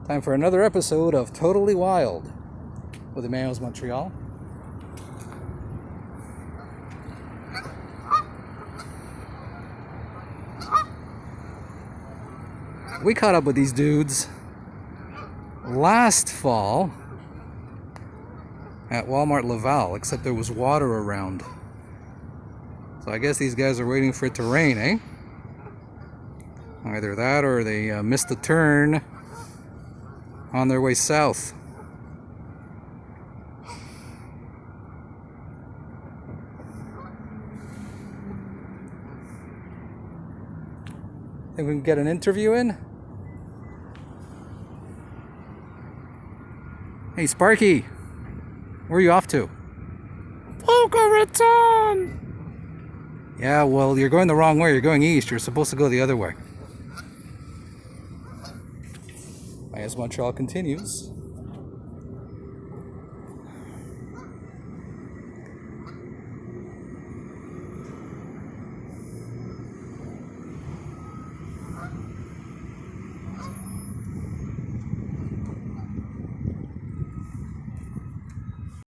Time for another episode of Totally Wild with EMMANUELS Montreal. We caught up with these dudes last fall at Walmart Laval, except there was water around. So I guess these guys are waiting for it to rain, eh? Either that or they missed the turn on their way south. Think we can get an interview in? Hey Sparky, where are you off to? Boca Raton! Yeah, well, you're going the wrong way. You're going east. You're supposed to go the other way. As Montreal continues.